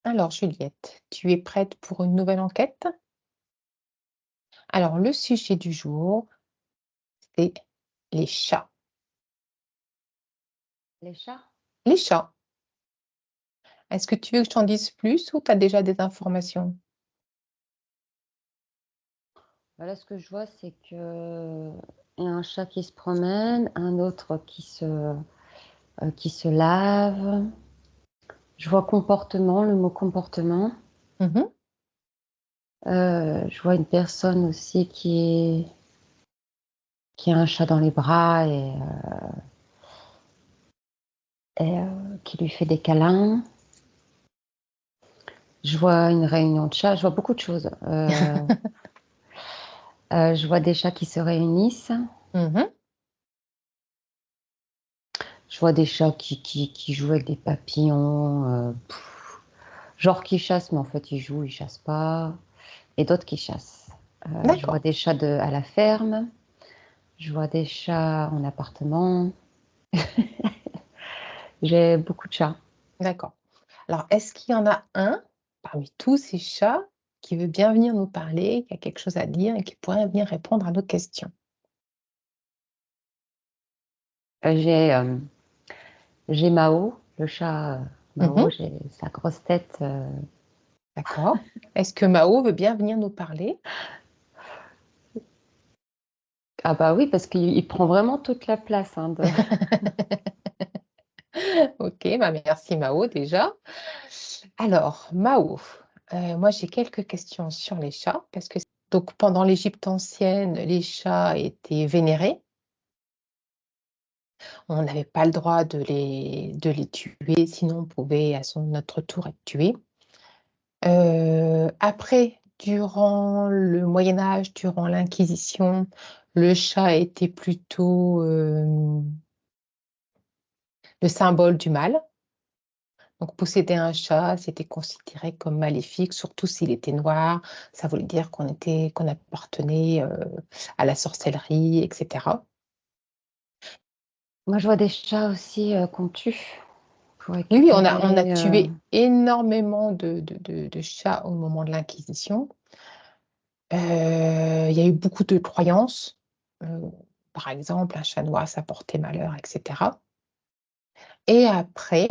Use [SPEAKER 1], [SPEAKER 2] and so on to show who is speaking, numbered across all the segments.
[SPEAKER 1] Alors, Juliette, tu es prête pour une nouvelle enquête? Alors, le sujet du jour, c'est les chats.
[SPEAKER 2] Les chats?
[SPEAKER 1] Les chats. Est-ce que tu veux que je t'en dise plus ou tu as déjà des informations?
[SPEAKER 2] Voilà, ce que je vois, c'est que il y a un chat qui se promène, un autre qui se lave. Je vois comportement, le mot comportement.
[SPEAKER 1] Mhm.
[SPEAKER 2] Je vois une personne aussi qui a un chat dans les bras et qui lui fait des câlins. Je vois une réunion de chats, je vois beaucoup de choses. Je vois des chats qui se réunissent.
[SPEAKER 1] Mhm.
[SPEAKER 2] Je vois des chats qui jouent avec des papillons. Genre qui chassent, mais en fait ils jouent, ils chassent pas. Et d'autres qui chassent. Je vois
[SPEAKER 1] D'accord,
[SPEAKER 2] des chats à la ferme. Je vois des chats en appartement. J'ai beaucoup de chats.
[SPEAKER 1] d'accord. Alors, est-ce qu'il y en a un parmi tous ces chats qui veut bien venir nous parler, qui a quelque chose à dire et qui pourrait venir répondre à nos questions?
[SPEAKER 2] Euh, j'ai euh, j'ai Mao, le chat Mao,
[SPEAKER 1] Mhm.
[SPEAKER 2] j'ai sa grosse tête.
[SPEAKER 1] D'accord. Est-ce que Mao veut bien venir nous parler?
[SPEAKER 2] Ah bah oui, parce qu'il prend vraiment toute la place, hein,
[SPEAKER 1] Ok, bah merci Mao déjà. Alors, Mao, moi j'ai quelques questions sur les chats, parce que donc pendant l'Égypte ancienne, les chats étaient vénérés. On n'avait pas le droit de les tuer, sinon on pouvait notre tour être tué. Après, durant le Moyen Âge, durant l'Inquisition, le chat était plutôt le symbole du mal. Donc posséder un chat, c'était considéré comme maléfique, surtout s'il était noir. Ça voulait dire qu'on appartenait à la sorcellerie, etc.
[SPEAKER 2] Moi, je vois des chats aussi qu'on tue pour
[SPEAKER 1] Oui, oui, on a
[SPEAKER 2] récupérer.
[SPEAKER 1] tué énormément de chats au moment de l'Inquisition. Il y a eu beaucoup de croyances. Euh, Par exemple, un chat noir, ça portait malheur, etc. Et après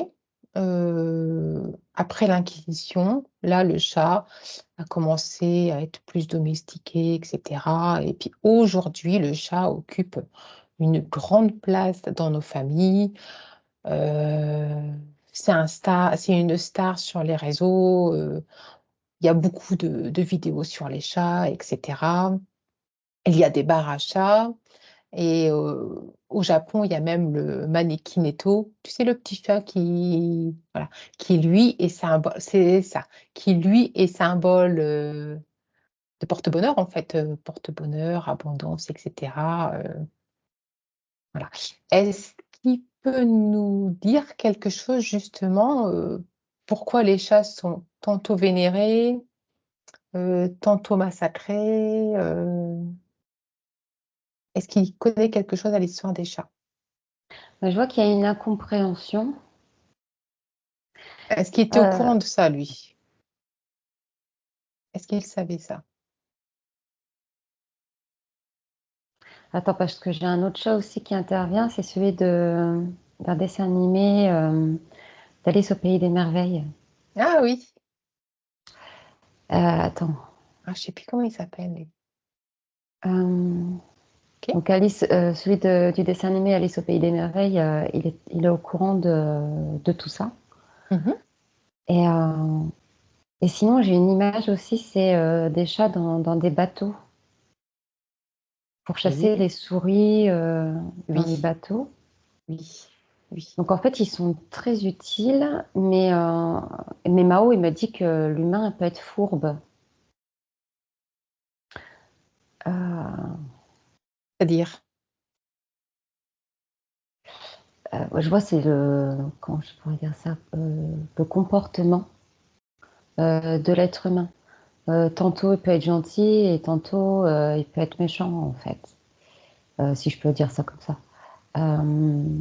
[SPEAKER 1] l'Inquisition, là, le chat a commencé à être plus domestiqué, etc. Et puis aujourd'hui, le chat occupe une grande place dans nos familles. Euh, c'est une star sur les réseaux. Il y a beaucoup de vidéos sur les chats, etc. Il y a des bars à chats. Et au Japon, il y a même le Manekinetto, tu sais, le petit chat voilà, qui lui est symbole, c'est ça, qui lui est symbole de porte-bonheur, en fait, porte-bonheur, abondance, etc. Voilà. Est-ce qu'il peut nous dire quelque chose, justement, pourquoi les chats sont tantôt vénérés, tantôt massacrés est-ce qu'il connaît quelque chose à l'histoire des chats?
[SPEAKER 2] Je vois qu'il y a une incompréhension.
[SPEAKER 1] Est-ce qu'il était au
[SPEAKER 2] Euh,
[SPEAKER 1] courant de ça, lui? Est-ce qu'il savait ça?
[SPEAKER 2] Attends, parce que j'ai un autre chat aussi qui intervient, c'est celui d'un dessin animé d'Alice au pays des merveilles.
[SPEAKER 1] Ah oui.
[SPEAKER 2] Attends.
[SPEAKER 1] Ah, je sais plus comment il s'appelle, lui.
[SPEAKER 2] Euh,
[SPEAKER 1] Ok.
[SPEAKER 2] donc Alice, celui du dessin animé Alice au pays des merveilles, il est au courant de tout ça.
[SPEAKER 1] Mhm.
[SPEAKER 2] Et, euh, et sinon, j'ai une image aussi, c'est des chats dans des bateaux pour chasser
[SPEAKER 1] Oui,
[SPEAKER 2] les souris dans les
[SPEAKER 1] oui,
[SPEAKER 2] bateaux.
[SPEAKER 1] oui, oui.
[SPEAKER 2] Donc en fait, ils sont très utiles, mais Mao, il m'a dit que l'humain peut être fourbe. Euh,
[SPEAKER 1] C'est-à-dire,
[SPEAKER 2] je vois, c'est comment je pourrais dire ça, le comportement de l'être humain. Tantôt, il peut être gentil et tantôt, il peut être méchant, en fait, si je peux dire ça comme ça. Euh,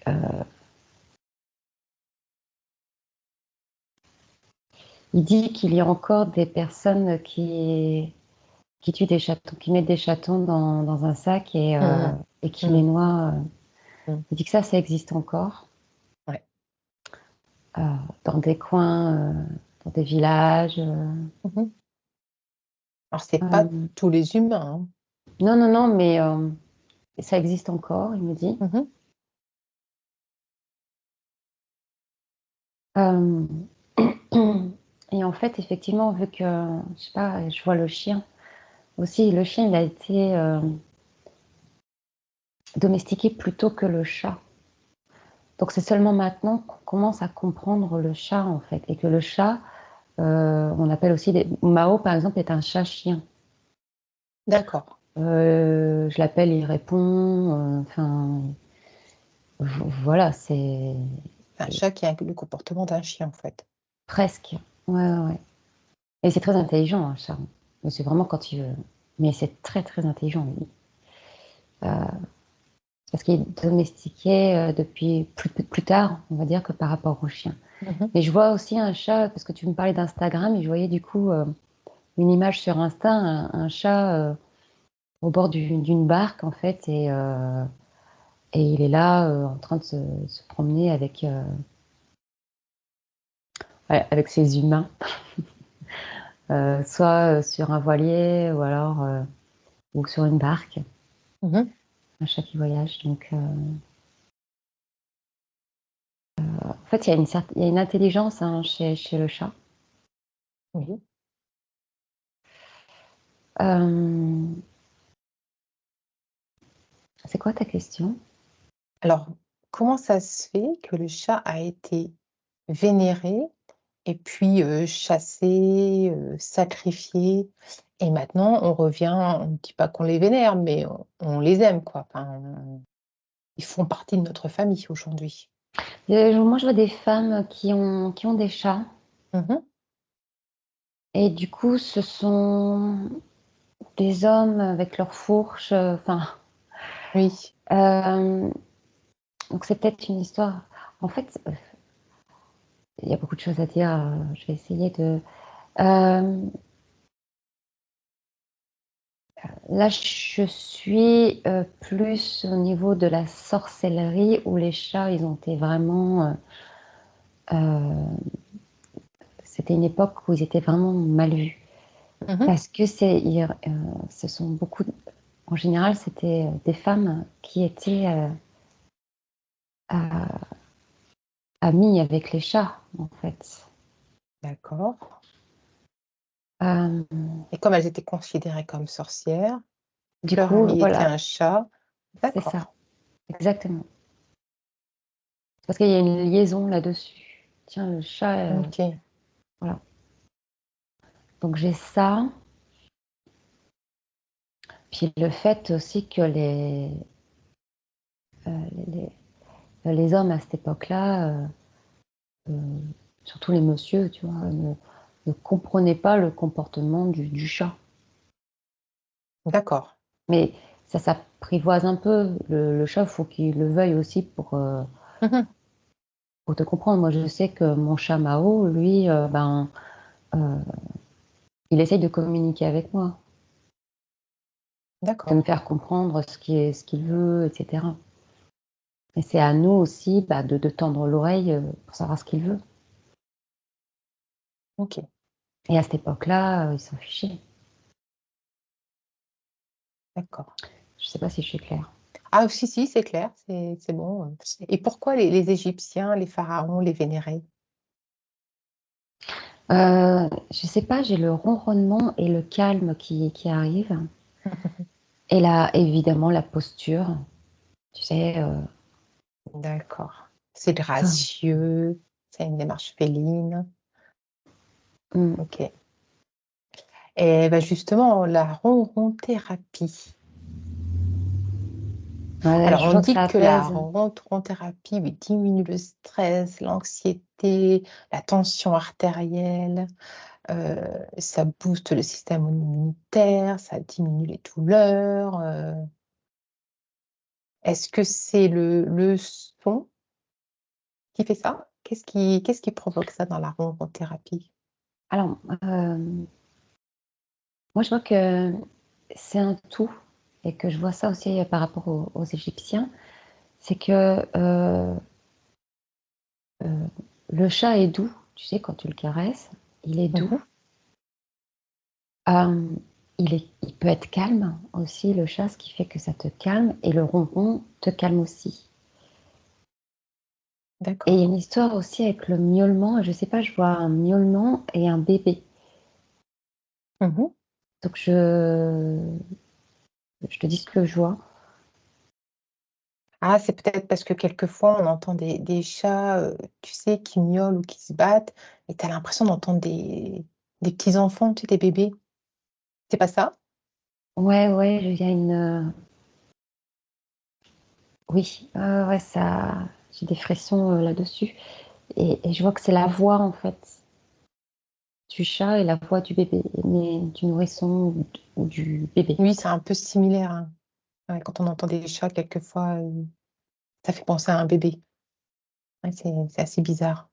[SPEAKER 2] euh, Il dit qu'il y a encore des personnes qui tuent des chatons, qui mettent des chatons dans un sac
[SPEAKER 1] Mmh
[SPEAKER 2] et qui les
[SPEAKER 1] mh.
[SPEAKER 2] noient.
[SPEAKER 1] Mmh.
[SPEAKER 2] Il dit que ça existe encore
[SPEAKER 1] Ouais.
[SPEAKER 2] euh, dans des coins, dans des villages.
[SPEAKER 1] Mmh. Alors c'est pas
[SPEAKER 2] Euh,
[SPEAKER 1] tous les humains, hein.
[SPEAKER 2] non, non, non, mais ça existe encore, il me dit.
[SPEAKER 1] Mmh.
[SPEAKER 2] Euh, et en fait, effectivement, vu que, je sais pas, je vois le chien aussi, le chien, il a été domestiqué plus tôt que le chat. Donc c'est seulement maintenant qu'on commence à comprendre le chat, en fait, et que le chat, on appelle aussi Mao, par exemple, est un chat-chien.
[SPEAKER 1] D'accord.
[SPEAKER 2] Je l'appelle, il répond. Enfin, voilà, c'est
[SPEAKER 1] Un chat qui a le comportement d'un chien, en fait.
[SPEAKER 2] presque. Ouais, ouais, ouais. Et c'est très intelligent, un chat. Mais c'est vraiment quand il veut. Mais c'est très, très intelligent, lui. Parce qu'il est domestiqué depuis plus tard, on va dire, que par rapport au chien.
[SPEAKER 1] Mmh.
[SPEAKER 2] Mais je vois aussi un chat, parce que tu me parlais d'Instagram, et je voyais du coup une image sur Insta, un chat au bord d'une barque, en fait, et il est là en train de se promener ouais, avec ses humains, soit sur un voilier ou alors ou sur une barque,
[SPEAKER 1] Mmh.
[SPEAKER 2] un chat qui voyage. Donc, en fait, il y a une intelligence hein, chez le chat.
[SPEAKER 1] Oui.
[SPEAKER 2] Euh, c'est quoi ta question?
[SPEAKER 1] Alors, comment ça se fait que le chat a été vénéré et puis, chassé, sacrifié et maintenant on revient on ne dit pas qu'on les vénère, mais on les aime, quoi. Enfin, ils font partie de notre famille aujourd'hui.
[SPEAKER 2] Moi, je vois des femmes qui ont des chats.
[SPEAKER 1] Mmh.
[SPEAKER 2] Et du coup, ce sont des hommes avec leurs fourches. Enfin,
[SPEAKER 1] Oui,
[SPEAKER 2] donc c'est peut-être une histoire. En fait, il y a beaucoup de choses à dire. Je vais essayer de. Euh, Là, je suis plus au niveau de la sorcellerie où les chats, ils ont été vraiment. Euh, C'était une époque où ils étaient vraiment mal vus.
[SPEAKER 1] mmh,
[SPEAKER 2] Parce que ce sont beaucoup. En général, c'était des femmes qui étaient à- amies avec les chats, en fait.
[SPEAKER 1] d'accord
[SPEAKER 2] Euh,
[SPEAKER 1] et comme elles étaient considérées comme sorcières,
[SPEAKER 2] du
[SPEAKER 1] leur
[SPEAKER 2] coup,
[SPEAKER 1] ami était
[SPEAKER 2] voilà,
[SPEAKER 1] un chat.
[SPEAKER 2] c'est ça,
[SPEAKER 1] D'accord,
[SPEAKER 2] exactement. Parce qu'il y a une liaison là-dessus. Tiens, le chat,
[SPEAKER 1] OK.
[SPEAKER 2] voilà. Donc j'ai ça. Puis le fait aussi que euh, les, les hommes à cette époque-là, euh, surtout les messieurs, tu vois, ne comprenaient pas le comportement du chat.
[SPEAKER 1] D'accord.
[SPEAKER 2] Mais ça s'apprivoise un peu. Le chat, il faut qu'il le veuille aussi
[SPEAKER 1] Mmh.
[SPEAKER 2] pour te comprendre. Moi, je sais que mon chat Mao, lui, euh, il essaye de communiquer avec moi, de me
[SPEAKER 1] D'accord.
[SPEAKER 2] faire comprendre ce qu'il veut, etc. Et c'est à nous aussi de tendre l'oreille pour savoir ce qu'il veut.
[SPEAKER 1] OK,
[SPEAKER 2] Et à cette époque-là, ils s'en fichaient.
[SPEAKER 1] d'accord.
[SPEAKER 2] Je ne sais pas si je suis claire.
[SPEAKER 1] Ah si, si, c'est clair, c'est bon, et pourquoi les Égyptiens, les pharaons les vénéraient?
[SPEAKER 2] Je sais pas, j'ai le ronronnement et le calme qui arrivent. Et là, évidemment, la posture. Tu sais,
[SPEAKER 1] D'accord. C'est
[SPEAKER 2] ça.
[SPEAKER 1] gracieux, c'est une démarche féline.
[SPEAKER 2] Mm.
[SPEAKER 1] OK et bah, justement, la ronron-thérapie.
[SPEAKER 2] Ouais,
[SPEAKER 1] Alors
[SPEAKER 2] je
[SPEAKER 1] on
[SPEAKER 2] vois que ça
[SPEAKER 1] dit que la
[SPEAKER 2] apaise.
[SPEAKER 1] ronron-thérapie, oui, diminue le stress, l'anxiété, la tension artérielle, ça booste le système immunitaire, ça diminue les douleurs, est-ce que c'est le son qui fait ça? Qu'est-ce qui provoque ça dans la ronron-thérapie?
[SPEAKER 2] Alors, moi, je vois que c'est un tout et que je vois ça aussi par rapport aux Égyptiens. C'est que euh, le chat est doux, tu sais, quand tu le caresses, il est doux.
[SPEAKER 1] Mhm.
[SPEAKER 2] Euh, il peut être calme aussi, le chat, ce qui fait que ça te calme, et le ronron te calme aussi. Et il y a
[SPEAKER 1] D'accord.
[SPEAKER 2] une histoire aussi avec le miaulement. Je sais pas, je vois un miaulement et un bébé.
[SPEAKER 1] Mhm.
[SPEAKER 2] Donc je te dis ce que je vois.
[SPEAKER 1] Ah, c'est peut-être parce que quelquefois on entend des chats, tu sais, qui miaulent ou qui se battent, et tu as l'impression d'entendre des petits enfants, tu sais, des bébés. C'est pas ça?
[SPEAKER 2] Ouais, ouais, il y a une. Oui, ouais, ça. J'ai des frissons là-dessus. Et je vois que c'est la voix, en fait, du chat et la voix du bébé, mais du nourrisson ou du bébé.
[SPEAKER 1] Oui, c'est un peu similaire, hein. Ouais, quand on entend des chats, quelquefois, ça fait penser à un bébé. Ouais, c'est assez bizarre.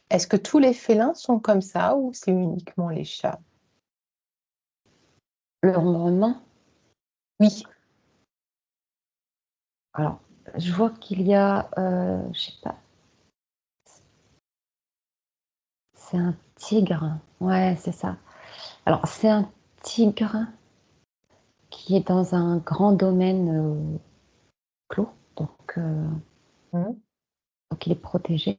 [SPEAKER 1] Est-ce que tous les félins sont comme ça ou c'est uniquement les chats?
[SPEAKER 2] Le ronronnement,
[SPEAKER 1] Oui.
[SPEAKER 2] alors, je vois qu'il y a, je sais pas, c'est un tigre. Ouais, c'est ça. Alors, c'est un tigre qui est dans un grand domaine clos, donc,
[SPEAKER 1] Mmh.
[SPEAKER 2] donc il est protégé.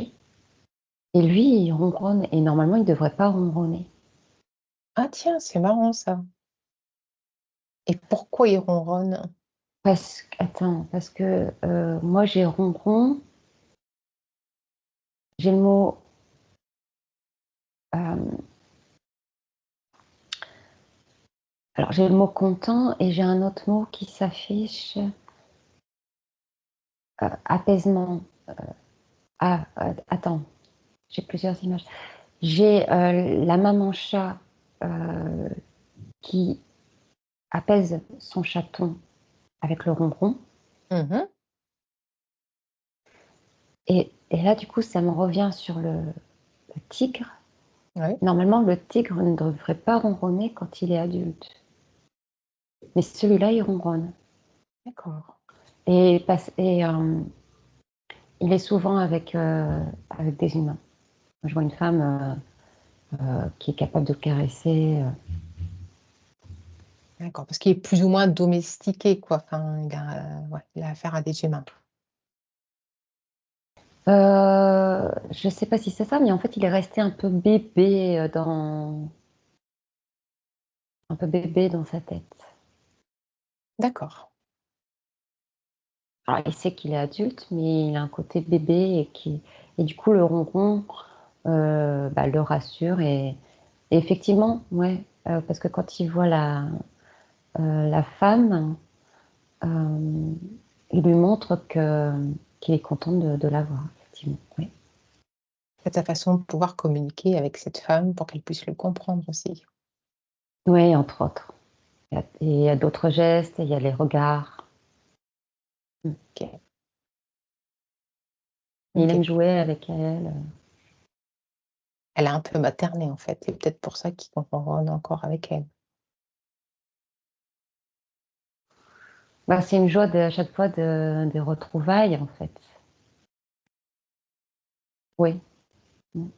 [SPEAKER 2] Et lui, il ronronne, et normalement, il ne devrait pas ronronner.
[SPEAKER 1] Ah tiens, c'est marrant ça. Et pourquoi ils ronronnent?
[SPEAKER 2] Attends, parce que moi, j'ai ronron, j'ai le mot, euh, alors j'ai le mot content, et j'ai un autre mot qui s'affiche, apaisement. Ah, attends, j'ai plusieurs images. J'ai la maman chat euh, qui apaise son chaton avec le ronron.
[SPEAKER 1] Mmh.
[SPEAKER 2] Et là, du coup, ça me revient sur le tigre.
[SPEAKER 1] Oui,
[SPEAKER 2] Normalement, le tigre ne devrait pas ronronner quand il est adulte. Mais celui-là, il ronronne.
[SPEAKER 1] d'accord.
[SPEAKER 2] Et il est souvent avec des humains. Je vois une femme qui est capable de le caresser.
[SPEAKER 1] D'accord, parce qu'il est plus ou moins domestiqué, quoi. Enfin, ouais, il a affaire à des humains.
[SPEAKER 2] Je ne sais pas si c'est ça, mais en fait, il est resté un peu bébé dans sa tête.
[SPEAKER 1] D'accord.
[SPEAKER 2] Alors, il sait qu'il est adulte, mais il a un côté bébé et du coup, le ronron bah, le rassure. Et effectivement, ouais, parce que quand il voit la femme, euh, il lui montre qu'il est content de la voir, effectivement. Oui,
[SPEAKER 1] C'est sa façon de pouvoir communiquer avec cette femme pour qu'elle puisse le comprendre aussi.
[SPEAKER 2] ouais, entre autres. Il y a d'autres gestes, il y a les regards. Mm.
[SPEAKER 1] OK,
[SPEAKER 2] Il aime
[SPEAKER 1] OK.
[SPEAKER 2] jouer avec elle.
[SPEAKER 1] Elle a un peu materné, en fait. C'est peut-être pour ça qu'il ronronne encore avec elle.
[SPEAKER 2] Bah, c'est une joie à chaque fois des retrouvailles, en fait. Oui, mm.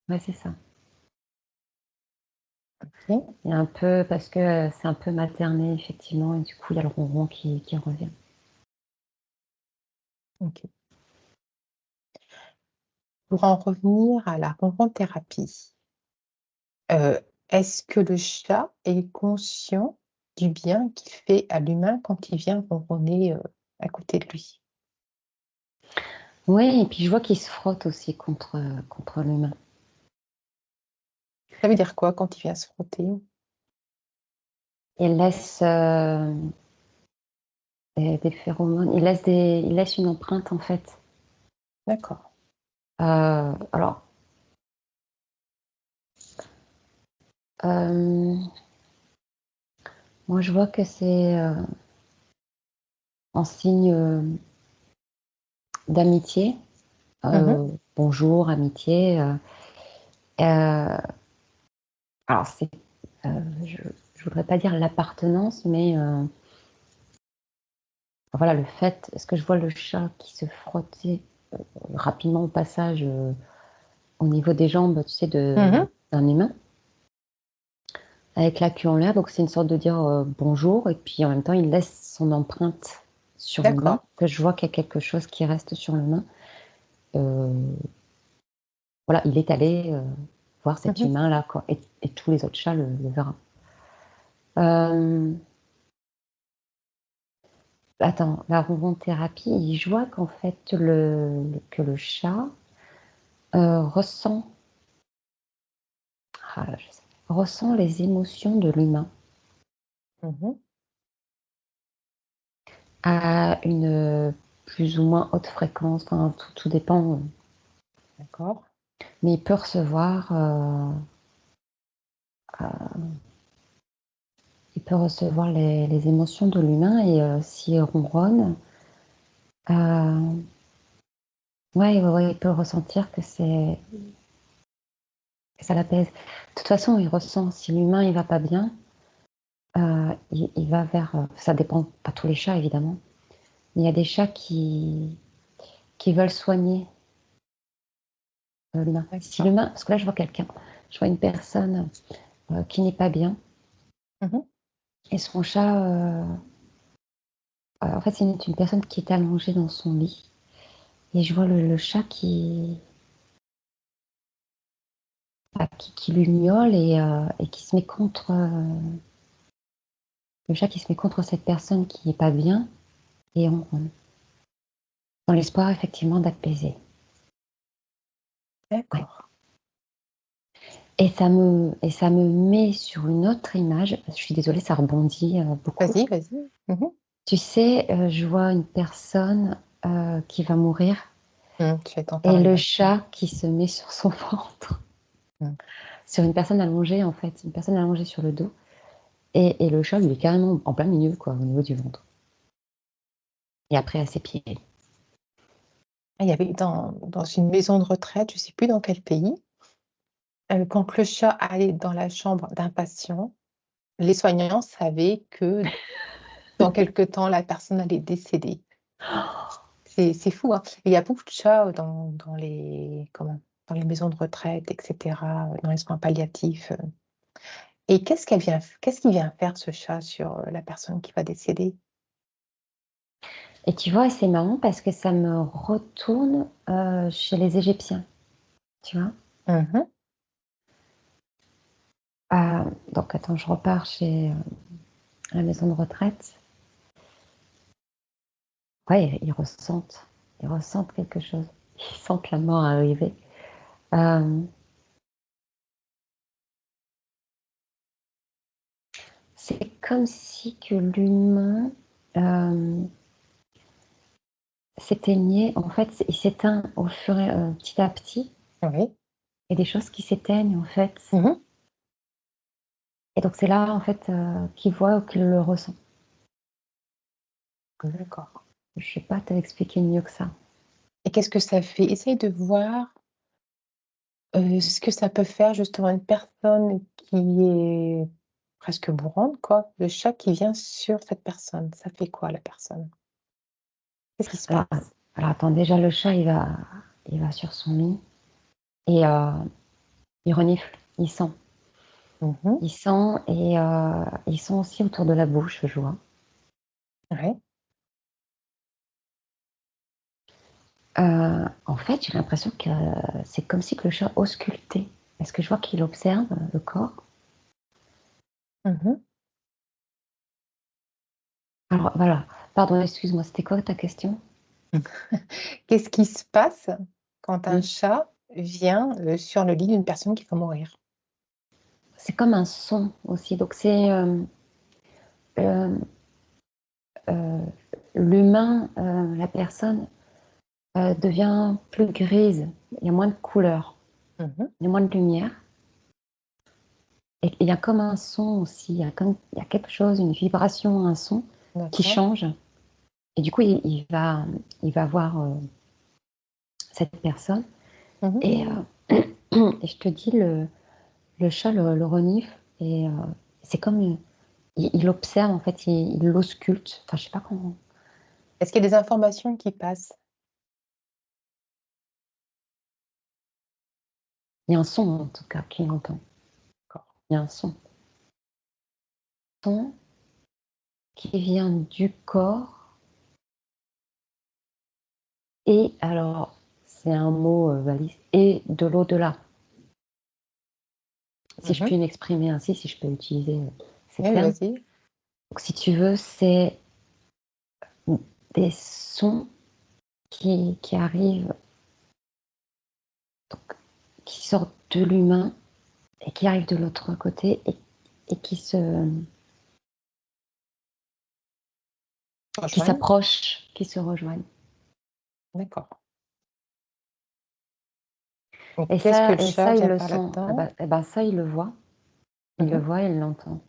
[SPEAKER 2] Ouais, c'est ça.
[SPEAKER 1] OK,
[SPEAKER 2] Il y a un peu, parce que c'est un peu materné, effectivement, et du coup, il y a le ronron qui revient.
[SPEAKER 1] OK. Pour en revenir à la ronron-thérapie, heu, est-ce que le chat est conscient du bien qu'il fait à l'humain quand il vient ronronner, à côté de lui?
[SPEAKER 2] Oui, et puis je vois qu'il se frotte aussi contre l'humain.
[SPEAKER 1] Ça veut dire quoi quand il vient se frotter?
[SPEAKER 2] Il laisse des phéromones, il laisse une empreinte, en fait.
[SPEAKER 1] D'accord.
[SPEAKER 2] Alors, euh, moi, je vois que c'est en signe d'amitié.
[SPEAKER 1] Mmh.
[SPEAKER 2] Bonjour, amitié. Euh, alors, je voudrais pas dire l'appartenance, mais voilà, le fait, est-ce que je vois le chat qui se frottait rapidement au passage au niveau des jambes, tu sais,
[SPEAKER 1] Mhm.
[SPEAKER 2] d'un humain, avec la queue en l'air. Donc, c'est une sorte de dire bonjour, et puis en même temps, il laisse son empreinte sur l'humain,
[SPEAKER 1] D'accord.
[SPEAKER 2] que je vois qu'il y a quelque chose qui reste sur l'humain. Euh, voilà, il est allé voir cet
[SPEAKER 1] Mhm.
[SPEAKER 2] humain-là, quoi, et tous les autres chats le verront. Euh, Attends, la ronron-thérapie, je vois qu'en fait, que le chat ressent, je sais, ressent les émotions de l'humain
[SPEAKER 1] Mhm.
[SPEAKER 2] à une plus ou moins haute fréquence, enfin, tout dépend,
[SPEAKER 1] D'accord.
[SPEAKER 2] mais il peut recevoir, les émotions de l'humain et s'il ronronne, euh, ouais, il peut ressentir que ça l'apaise. De toute façon, il ressent, si l'humain il va pas bien, il va vers, ça dépend pas tous les chats évidemment, mais il y a des chats qui veulent soigner l'humain. Si
[SPEAKER 1] D'accord.
[SPEAKER 2] l'humain, parce que là je vois quelqu'un, je vois une personne qui n'est pas bien
[SPEAKER 1] Mhm.
[SPEAKER 2] et son chat, en fait c'est une personne qui est allongée dans son lit et je vois le chat qui lui miaule et qui se met contre, le chat qui se met contre cette personne qui n'est pas bien et on, dans l'espoir effectivement d'apaiser. Ouais.
[SPEAKER 1] D'accord.
[SPEAKER 2] Et ça me met sur une autre image. Je suis désolée, ça rebondit beaucoup.
[SPEAKER 1] Vas-y, vas-y. Mhm.
[SPEAKER 2] Tu sais, je vois une personne qui va mourir
[SPEAKER 1] Je vais t'en
[SPEAKER 2] et
[SPEAKER 1] parler,
[SPEAKER 2] le
[SPEAKER 1] ouais.
[SPEAKER 2] chat qui se met sur son ventre,
[SPEAKER 1] Mm.
[SPEAKER 2] sur une personne allongée en fait, une personne allongée sur le dos. Et le chat, il est carrément en plein milieu, quoi, au niveau du ventre. Et après, à ses pieds.
[SPEAKER 1] Il y avait dans une maison de retraite, je ne sais plus dans quel pays, quand le chat allait dans la chambre d'un patient, les soignants savaient que dans quelque temps, la personne allait décéder. C'est fou, hein. Et il y a beaucoup de chats dans les maisons de retraite, etc., dans les soins palliatifs. Et qu'est-ce qu'il vient faire ce chat sur la personne qui va décéder?
[SPEAKER 2] Et tu vois, c'est marrant parce que ça me retourne chez les Égyptiens, tu vois.
[SPEAKER 1] Mhm.
[SPEAKER 2] Donc, attends, je repars chez la maison de retraite. Ouais, ils ressentent quelque chose. Ils sentent la mort arriver. Euh, c'est comme si que l'humain euh, s'éteignait. En fait, il s'éteint au fur et petit à petit.
[SPEAKER 1] Oui.
[SPEAKER 2] Il y a des choses qui s'éteignent, en fait.
[SPEAKER 1] Mhm.
[SPEAKER 2] Et donc, c'est là, en fait, qu'il voit ou qu'il le ressent.
[SPEAKER 1] D'accord.
[SPEAKER 2] Je sais pas t'expliquer mieux que ça.
[SPEAKER 1] Et qu'est-ce que ça fait? Essaye de voir ce que ça peut faire justement une personne qui est presque mourante, quoi. Le chat qui vient sur cette personne, ça fait quoi la personne? Qu'est-ce qui se
[SPEAKER 2] Alors,
[SPEAKER 1] passe?
[SPEAKER 2] alors attends, déjà, le chat, il va sur son lit et il renifle, il sent.
[SPEAKER 1] Mhm.
[SPEAKER 2] Il sent et il sent aussi autour de la bouche, je vois.
[SPEAKER 1] Ouais.
[SPEAKER 2] En fait, j'ai l'impression que c'est comme si que le chat auscultait. Est-ce que je vois qu'il observe le corps?
[SPEAKER 1] Mhm.
[SPEAKER 2] Alors voilà, pardon, excuse-moi, c'était quoi ta question?
[SPEAKER 1] Qu'est-ce qui se passe quand un
[SPEAKER 2] Mm.
[SPEAKER 1] chat vient sur le lit d'une personne qui va mourir?
[SPEAKER 2] C'est comme un son aussi. Donc c'est euh, euh, l'humain, la personne devient plus grise. Il y a moins de couleurs,
[SPEAKER 1] Mhm.
[SPEAKER 2] il y a moins de lumière. Et il y a comme un son aussi. Il y a quelque chose, une vibration, un son qui
[SPEAKER 1] D'accord.
[SPEAKER 2] change. Et du coup, il va voir cette personne.
[SPEAKER 1] Mhm.
[SPEAKER 2] Et Et je te dis, le chat le renifle et c'est comme il observe, en fait, il l'ausculte. Enfin, je sais pas comment.
[SPEAKER 1] Est-ce qu'il y a des informations qui passent?
[SPEAKER 2] Il y a un son, en tout cas, qu'il entend.
[SPEAKER 1] D'accord.
[SPEAKER 2] Il y a un son qui vient du corps et alors, c'est un mot valise, et de l'au-delà. Si je
[SPEAKER 1] Mmh.
[SPEAKER 2] puis m'exprimer ainsi, si je peux utiliser ces
[SPEAKER 1] Oui,
[SPEAKER 2] termes.
[SPEAKER 1] vas-y.
[SPEAKER 2] Donc, si tu veux, c'est des sons qui arrivent, donc, qui sortent de l'humain et qui arrivent de l'autre côté et qui
[SPEAKER 1] Rejoignent?
[SPEAKER 2] s'approchent, qui se rejoignent.
[SPEAKER 1] D'accord. Donc
[SPEAKER 2] Et
[SPEAKER 1] qu'est-ce que
[SPEAKER 2] ça,
[SPEAKER 1] le
[SPEAKER 2] et
[SPEAKER 1] chat
[SPEAKER 2] ça, il
[SPEAKER 1] vient
[SPEAKER 2] le
[SPEAKER 1] faire
[SPEAKER 2] sent.
[SPEAKER 1] là-dedans?
[SPEAKER 2] Ça, il le voit. Il le
[SPEAKER 1] Mmh.
[SPEAKER 2] voit et il l'entend.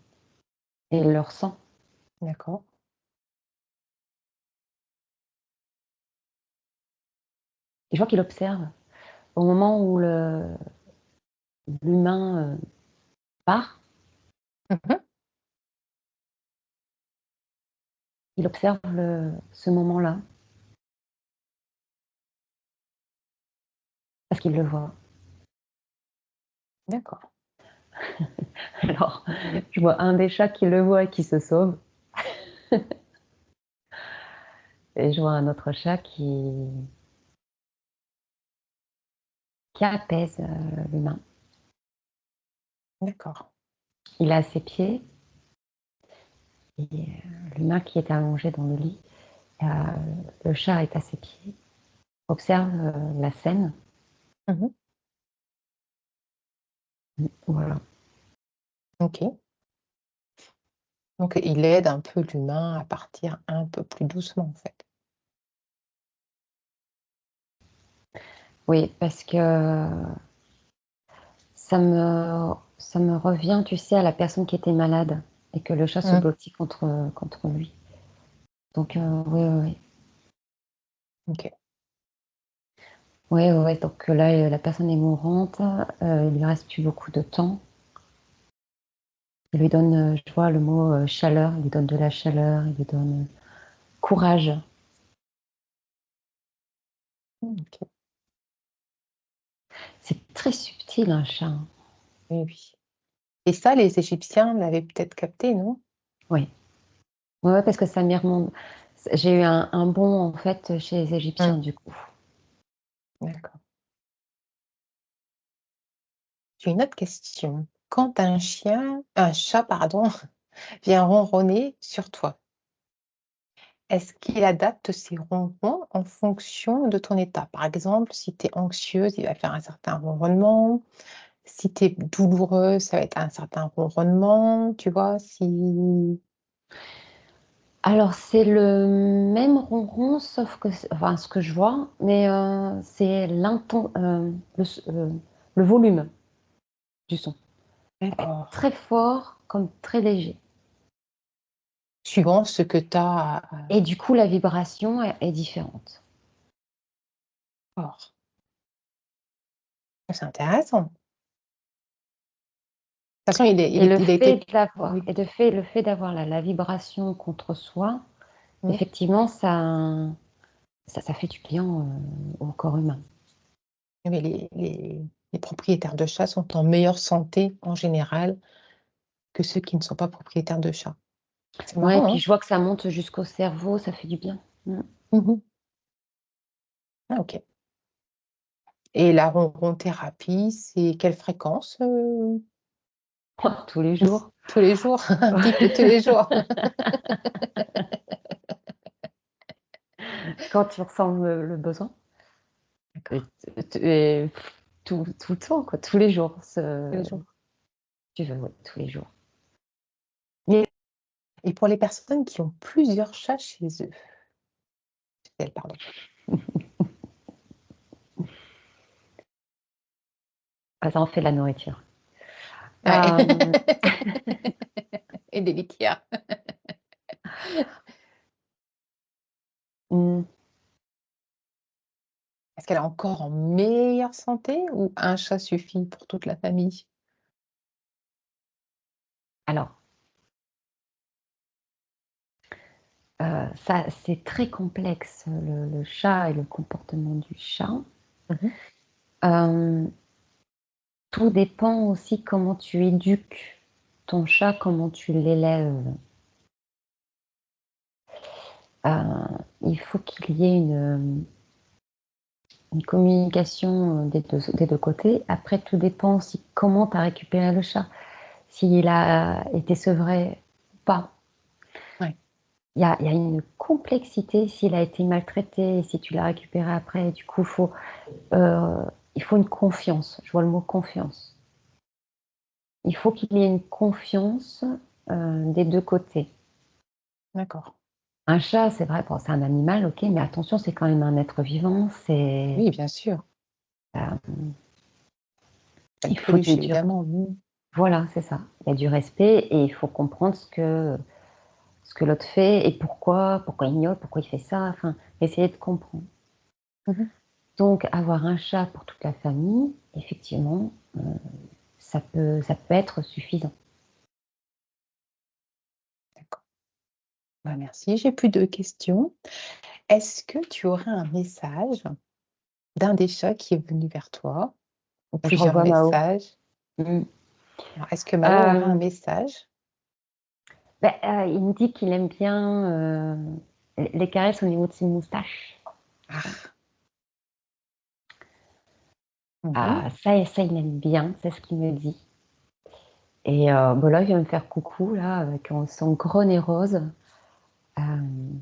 [SPEAKER 2] Et il le ressent.
[SPEAKER 1] D'accord.
[SPEAKER 2] Et je vois qu'il observe. Au moment où l'humain part,
[SPEAKER 1] Mmh.
[SPEAKER 2] il observe ce moment-là parce qu'il le voit.
[SPEAKER 1] D'accord.
[SPEAKER 2] Alors, je vois un des chats qui le voit et qui se sauve. Et je vois un autre chat qui apaise l'humain.
[SPEAKER 1] D'accord.
[SPEAKER 2] Il est à ses pieds et l'humain qui est allongé dans le lit, euh, le chat est à ses pieds, observe la scène.
[SPEAKER 1] Mmh.
[SPEAKER 2] Voilà.
[SPEAKER 1] OK. Donc il aide un peu l'humain à partir un peu plus doucement, en fait.
[SPEAKER 2] Oui, parce que ça me revient, tu sais, à la personne qui était malade et que le chat se
[SPEAKER 1] Mmh.
[SPEAKER 2] blottit contre lui. Donc, oui, oui, oui.
[SPEAKER 1] OK.
[SPEAKER 2] Oui, oui, donc là, la personne est mourante, il lui reste plus beaucoup de temps. Il lui donne, je vois le mot chaleur, il lui donne de la chaleur, il lui donne courage.
[SPEAKER 1] OK.
[SPEAKER 2] C'est très subtil un chat, hein.
[SPEAKER 1] Oui, oui. Et ça, les Égyptiens l'avaient peut-être capté, non?
[SPEAKER 2] Oui. Ouais, ouais, parce que ça m'y remonte. J'ai eu un bond en fait chez les
[SPEAKER 1] Mmh.
[SPEAKER 2] Égyptiens du coup.
[SPEAKER 1] D'accord. J'ai une autre question. Quand un chat, pardon, vient ronronner sur toi, est-ce qu'il adapte ses ronrons en fonction de ton état? Par exemple, si tu es anxieuse, il va faire un certain ronronnement. Si tu es douloureuse, ça va être un certain ronronnement, tu vois? Si
[SPEAKER 2] Alors c'est le même ronron sauf que enfin ce que je vois, mais c'est le volume du son.
[SPEAKER 1] d'accord,
[SPEAKER 2] Très fort comme très léger
[SPEAKER 1] suivant ce que tu as
[SPEAKER 2] et du coup la vibration est différente.
[SPEAKER 1] fort. C'est intéressant. De toute façon,
[SPEAKER 2] Et le
[SPEAKER 1] il a
[SPEAKER 2] fait
[SPEAKER 1] été
[SPEAKER 2] de l'avoir
[SPEAKER 1] oui.
[SPEAKER 2] et le fait d'avoir la vibration contre soi,
[SPEAKER 1] Mmh.
[SPEAKER 2] effectivement ça fait du bien, au corps humain.
[SPEAKER 1] Mais les propriétaires de chats sont en meilleure santé, en général, que ceux qui ne sont pas propriétaires de chats. C'est
[SPEAKER 2] Ouais, et
[SPEAKER 1] marrant,
[SPEAKER 2] puis
[SPEAKER 1] hein?
[SPEAKER 2] je vois que ça monte jusqu'au cerveau, ça fait du bien. Mmh.
[SPEAKER 1] Mmh. Ah OK. Et la ronron-thérapie, c'est quelle fréquence,
[SPEAKER 2] Tous les jours.
[SPEAKER 1] Tous les jours? Un petit peu tous les jours?
[SPEAKER 2] Quand tu ressens le besoin et
[SPEAKER 1] D'accord,
[SPEAKER 2] tout le temps quoi, tous les jours,
[SPEAKER 1] tous les jours.
[SPEAKER 2] tu veux, oui, tous les jours. Mais
[SPEAKER 1] Et pour les personnes qui ont plusieurs chats chez eux, pardon.
[SPEAKER 2] ça en fait de la nourriture.
[SPEAKER 1] Ouais.
[SPEAKER 2] Hem,
[SPEAKER 1] Et des litières.
[SPEAKER 2] mmh,
[SPEAKER 1] qu'elle est encore en meilleure santé ou un chat suffit pour toute la famille?
[SPEAKER 2] Alors, ça, c'est très complexe, le chat et le comportement du chat.
[SPEAKER 1] Mmh.
[SPEAKER 2] Hem, Tout dépend aussi comment tu éduques ton chat, comment tu l'élèves. Il faut qu'il y ait une communication, des deux côtés. Après, tout dépend aussi comment tu as récupéré le chat. S'il a été sevré ou pas.
[SPEAKER 1] Ouais,
[SPEAKER 2] Il y a une complexité s'il a été maltraité, si tu l'as récupéré après. Du coup, il faut une confiance. Je vois le mot confiance. Il faut qu'il y ait une confiance, des 2 côtés.
[SPEAKER 1] d'accord.
[SPEAKER 2] Un chat, c'est vrai, bon, c'est un animal, OK, mais attention, c'est quand même un être vivant,
[SPEAKER 1] Oui, bien sûr.
[SPEAKER 2] hem,
[SPEAKER 1] Pas de
[SPEAKER 2] il faut qu'il y ait
[SPEAKER 1] peluche
[SPEAKER 2] du
[SPEAKER 1] évidemment, mmh.
[SPEAKER 2] voilà, c'est ça. Il y a du respect et il faut comprendre ce que l'autre fait et pourquoi il miaule, pourquoi il fait ça, enfin, essayer de comprendre.
[SPEAKER 1] Mmh.
[SPEAKER 2] Donc avoir un chat pour toute la famille, effectivement, ça peut être suffisant.
[SPEAKER 1] D'accord. Bah, merci, j'ai plus de questions. Est-ce que tu aurais un message d'un des chats qui est venu vers toi ou
[SPEAKER 2] Je
[SPEAKER 1] plusieurs
[SPEAKER 2] revois Mao.
[SPEAKER 1] messages?
[SPEAKER 2] Mmh.
[SPEAKER 1] Alors, est-ce que Mao aurait un
[SPEAKER 2] Hem,
[SPEAKER 1] message?
[SPEAKER 2] il me dit qu'il aime bien, les caresses au niveau de ses moustaches.
[SPEAKER 1] Ah! Mmh.
[SPEAKER 2] Ah, ça, il aime bien, c'est ce qu'il me dit et bah, là, il vient me faire coucou là, avec son gros nez rose, hem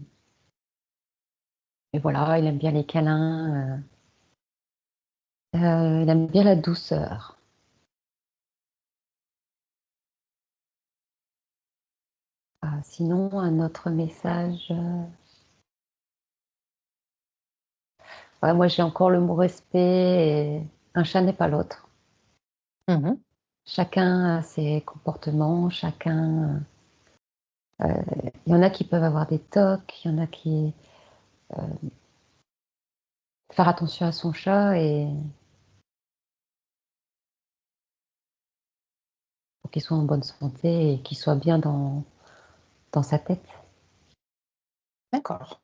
[SPEAKER 2] et voilà, il aime bien les câlins, il aime bien la douceur. Sinon un autre message, ouais, moi, j'ai encore le mot respect et un chat n'est pas l'autre.
[SPEAKER 1] Mmh.
[SPEAKER 2] Chacun a ses comportements, chacun, il y en a qui peuvent avoir des tocs, il y en a qui faire attention à son chat et pour qu'il soit en bonne santé et qu'il soit bien dans sa tête.
[SPEAKER 1] D'accord.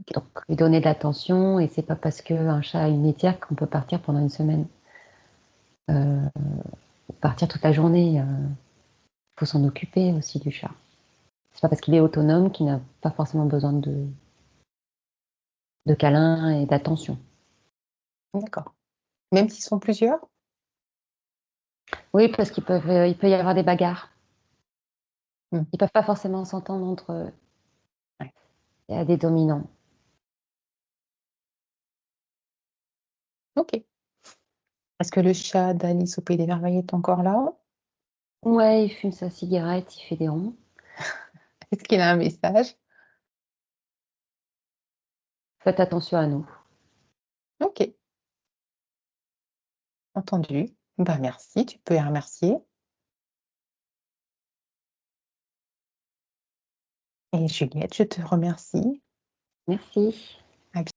[SPEAKER 1] OK.
[SPEAKER 2] Donc lui donner de l'attention et c'est pas parce qu'un chat a une litière qu'on peut partir pendant une semaine, ou partir toute la journée, faut s'en occuper aussi du chat. C'est pas parce qu'il est autonome qu'il n'a pas forcément besoin de câlins et d'attention.
[SPEAKER 1] D'accord. Même s'ils sont plusieurs?
[SPEAKER 2] Oui, parce il peut y avoir des bagarres.
[SPEAKER 1] Mmh.
[SPEAKER 2] Ils peuvent pas forcément s'entendre entre eux.
[SPEAKER 1] Ouais.
[SPEAKER 2] Il y a des dominants.
[SPEAKER 1] OK. Est-ce que le chat d'Alice au Pays des Merveilles est encore là?
[SPEAKER 2] Ouais, il fume sa cigarette, il fait des ronds.
[SPEAKER 1] Est-ce qu'il a un message?
[SPEAKER 2] Faites attention à nous.
[SPEAKER 1] OK, entendu. Bah, merci, tu peux les remercier et Juliette, je te remercie.
[SPEAKER 2] Merci.